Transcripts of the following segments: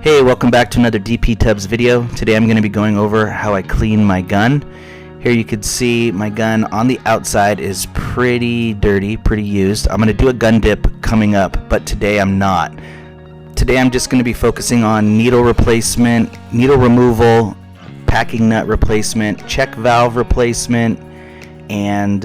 Hey, welcome back to another DP TUBS video. Today I'm going to be going over how I clean my gun. Here you can see my gun on the outside is pretty dirty, pretty used. I'm going to do a gun dip coming up, but today I'm not. Today I'm just going to be focusing on needle replacement, needle removal, packing nut replacement, check valve replacement, and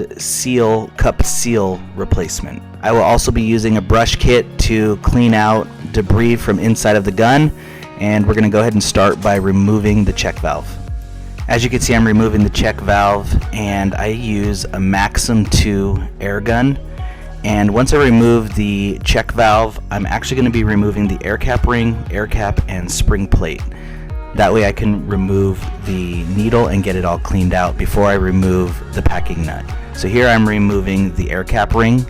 cup seal replacement. I will also be using a brush kit to clean out debris from inside of the gun, and we're going to go ahead and start by removing the check valve. As you can see, I'm removing the check valve, and I use a MAXUM 2 air gun. And once I remove the check valve, I'm actually going to be removing the air cap ring, air cap, and spring plate. That way I can remove the needle and get it all cleaned out before I remove the packing nut. So here I'm removing the air cap ring.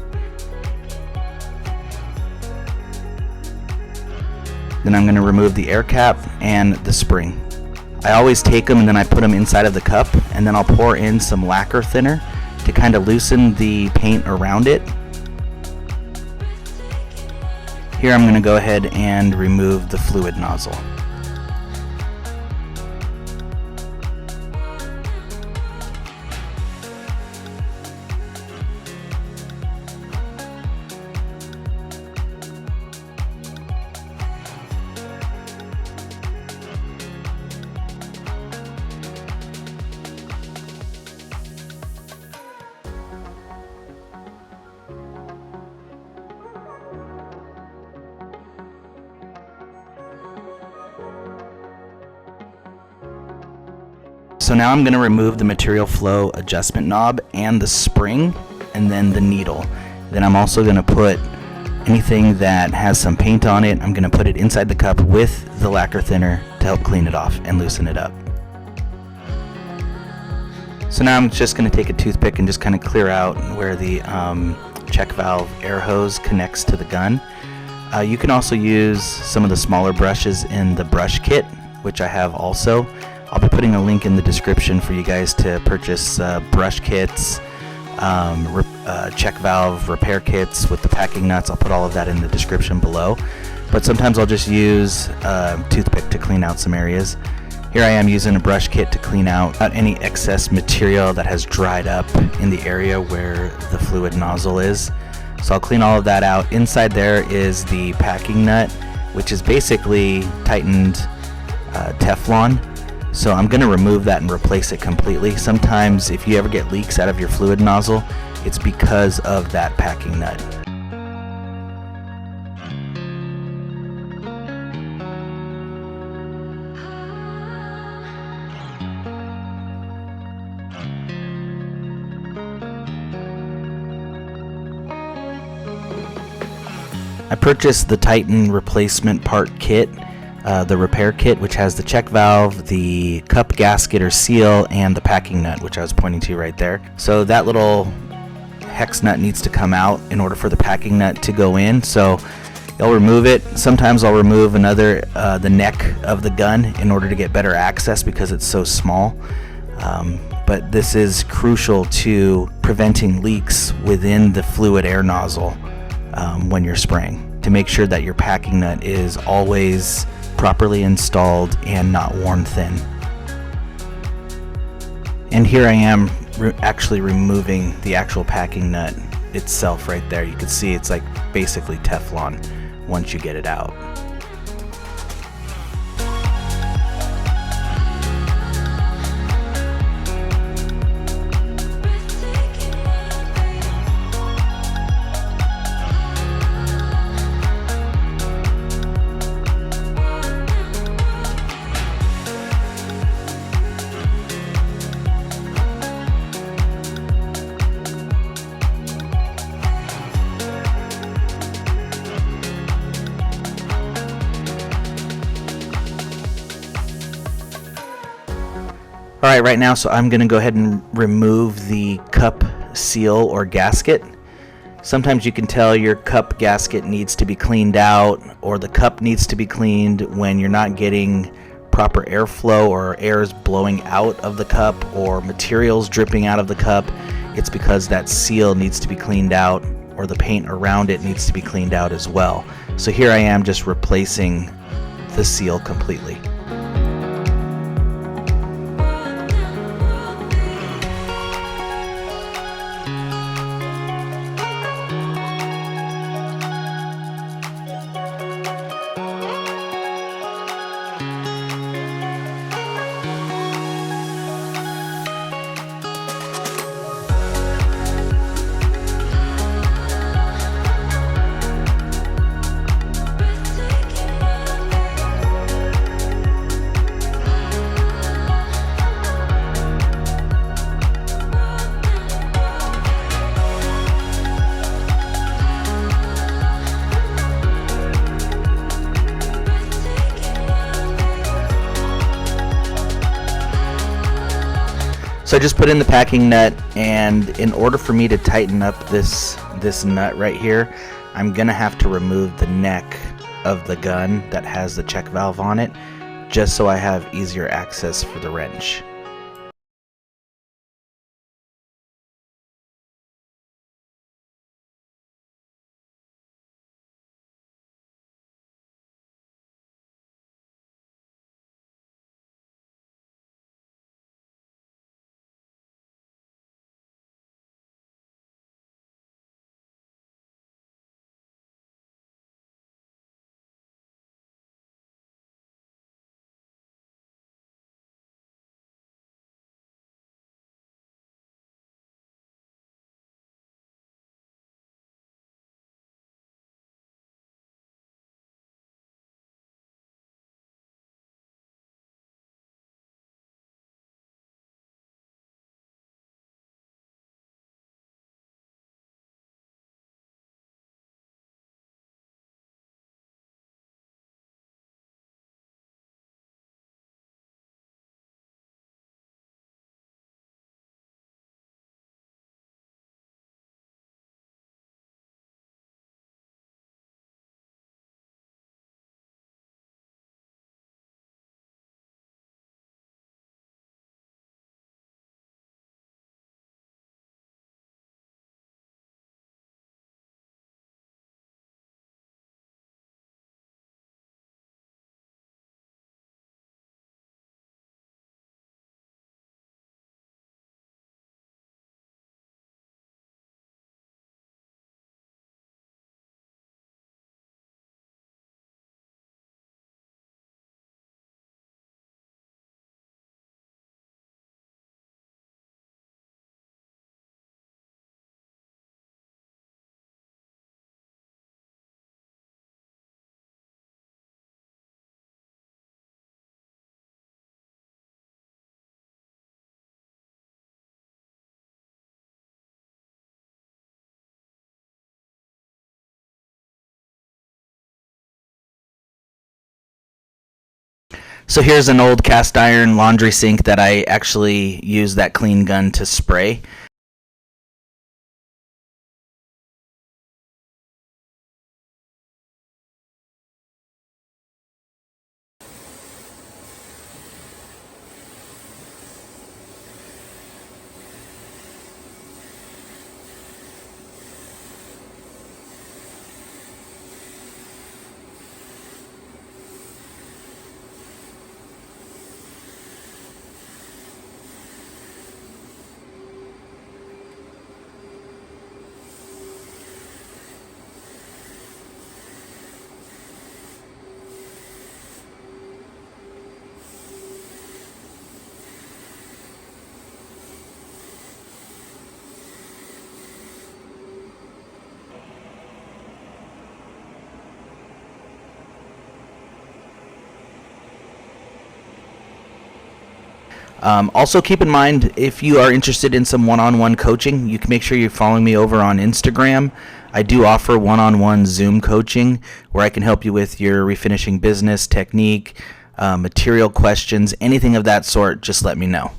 Then I'm going to remove the air cap and the spring. I always take them and then I put them inside of the cup, and then I'll pour in some lacquer thinner to kind of loosen the paint around it. Here I'm going to go ahead and remove the fluid nozzle. So now I'm going to remove the material flow adjustment knob and the spring, and then the needle. Then I'm also going to put anything that has some paint on it, I'm going to put it inside the cup with the lacquer thinner to help clean it off and loosen it up. So now I'm just going to take a toothpick and just kind of clear out where the check valve air hose connects to the gun. You can also use some of the smaller brushes in the brush kit, which I have also. I'll be putting a link in the description for you guys to purchase brush kits, check valve repair kits with the packing nuts. I'll put all of that in the description below. But sometimes I'll just use a toothpick to clean out some areas. Here I am using a brush kit to clean out any excess material that has dried up in the area where the fluid nozzle is. So I'll clean all of that out. Inside there is the packing nut, which is basically tightened Teflon. So I'm going to remove that and replace it completely. Sometimes if you ever get leaks out of your fluid nozzle, it's because of that packing nut. I purchased the Titan replacement part kit, the repair kit, which has the check valve, the cup gasket or seal, and the packing nut, which I was pointing to right there. So that little hex nut needs to come out in order for the packing nut to go in. So I'll remove it. Sometimes I'll remove the neck of the gun in order to get better access because it's so small. But this is crucial to preventing leaks within the fluid air nozzle when you're spraying, to make sure that your packing nut is always properly installed and not worn thin. And here I am actually removing the actual packing nut itself right there. You can see it's like basically Teflon once you get it out. Alright, right now, so I'm going to go ahead and remove the cup seal or gasket. Sometimes you can tell your cup gasket needs to be cleaned out, or the cup needs to be cleaned when you're not getting proper airflow or air is blowing out of the cup or materials dripping out of the cup. It's because that seal needs to be cleaned out, or the paint around it needs to be cleaned out as well. So here I am just replacing the seal completely. So I just put in the packing nut, and in order for me to tighten up this nut right here, I'm gonna have to remove the neck of the gun that has the check valve on it, just so I have easier access for the wrench. So here's an old cast iron laundry sink that I actually use that clean gun to spray. Also keep in mind, if you are interested in some one-on-one coaching, you can make sure you're following me over on Instagram. I do offer one-on-one Zoom coaching where I can help you with your refinishing business, technique, material questions, anything of that sort. Just let me know.